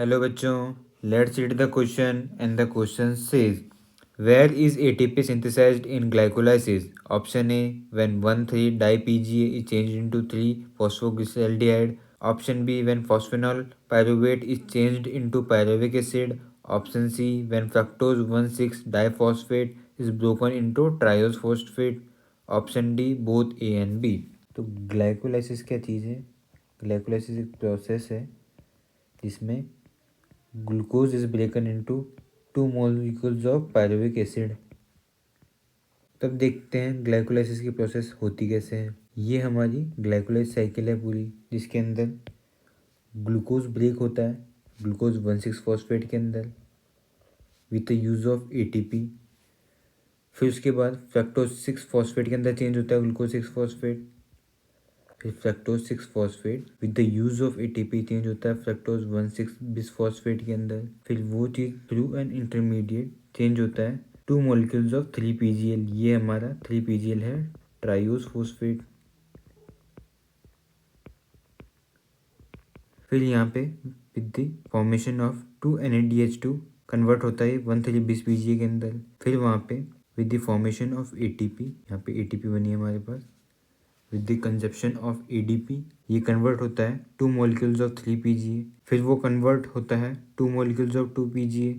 Hello बच्चों, let's read the question and the question says where is ATP synthesized in glycolysis. Option A when 1,3 DPGA is changed into 3 phosphoglyceraldehyde. Option B when phosphoenol pyruvate is changed into pyruvic acid. Option C when fructose 1,6 diphosphate is broken into triose phosphate. Option D both A and B. तो glycolysis क्या चीज़ है? Glycolysis एक process है जिसमें glucose is broken into 2 molecules of pyruvic acid. तब देखते हैं ग्लाइकोलाइसिस की प्रोसेस होती कैसे है। ये हमारी ग्लाइकोलाइज साइकिल है पूरी, जिसके अंदर ग्लूकोज ब्रेक होता है ग्लूकोज 1,6 फॉस्फेट के अंदर with the use of ATP. फिर उसके बाद फ्रक्टोज 6 फॉस्फेट के अंदर चेंज होता है ग्लूकोज 6 फॉस्फेट। फिर fructose 6 phosphate with the use of ATP change होता है फ्रक्टोज 1,6 बिस फॉस्फेट के अंदर। फिर वो चीज़ थ्रू एन इंटरमीडिएट चेंज होता है 2 मॉलिक्यूल्स ऑफ 3 PGL। ये हमारा 3 PGL है, ट्राइओस फॉस्फेट। फिर यहाँ पे with the formation of 2 NADH2 convert होता है 1,3 बिस PGA के अंदर। फिर वहाँ पे with the formation of ATP, यहाँ पे ATP बनी है हमारे पास with the consumption of ADP। ये कन्वर्ट होता है 2 मॉलिक्यूल्स ऑफ 3 PGA। फिर वो कन्वर्ट होता है 2 मॉलिक्यूल्स ऑफ 2 PGA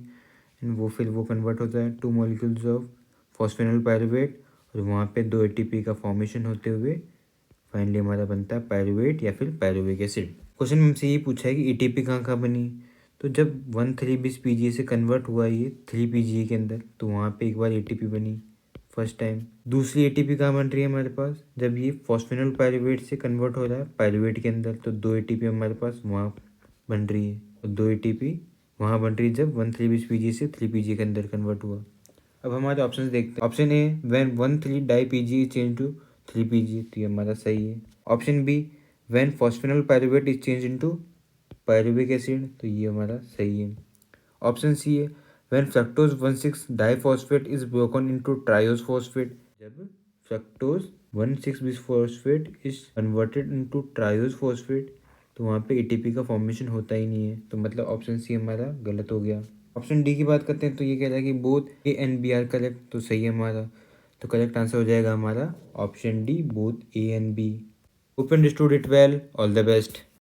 एंड वो कन्वर्ट होता है 2 मॉलिक्यूल्स ऑफ फॉस्फेनॉल पायरुवेट। और वहाँ पे 2 ATP का फॉर्मेशन होते हुए फाइनली हमारा बनता है पायरुवेट या फिर पायरुविक एसिड। क्वेश्चन में हमसे ये पूछा है कि ATP कहाँ कहाँ बनी। तो जब 1,3 बिस PGA से कन्वर्ट हुआ ये 3 PGA के अंदर, तो वहाँ पे एक बार ATP बनी फर्स्ट टाइम। दूसरी ATP कहाँ बन रही है हमारे पास? जब ये फॉस्फेनॉल पायरुवेट से कन्वर्ट हो रहा है पायरुवेट के अंदर, तो 2 ATP हमारे पास वहाँ बन रही है। और 2 ATP वहाँ बन रही है जब 1,3 बिस PGA से 3 PGA के अंदर कन्वर्ट हुआ। अब हमारे ऑप्शन देखते हैं। Option A when 1,3 DPGA change to 3 PGA, तो ये हमारा सही है। Option B when phosphoenol pyruvate is change into pyruvic acid, तो ये हमारा सही है। ऑप्शन सी है when fructose 1,6 diphosphate is broken into triose phosphate. जब fructose 1,6 bisphosphate is converted into triose phosphate, तो वहाँ पे एटीपी का फॉर्मेशन होता ही नहीं है। तो मतलब ऑप्शन सी हमारा गलत हो गया। ऑप्शन डी की बात करते हैं तो ये कह रहा है कि both A and B are correct, तो सही है हमारा। तो करेक्ट आंसर हो जाएगा हमारा option D both A and B. Hope you understood it well. All the best.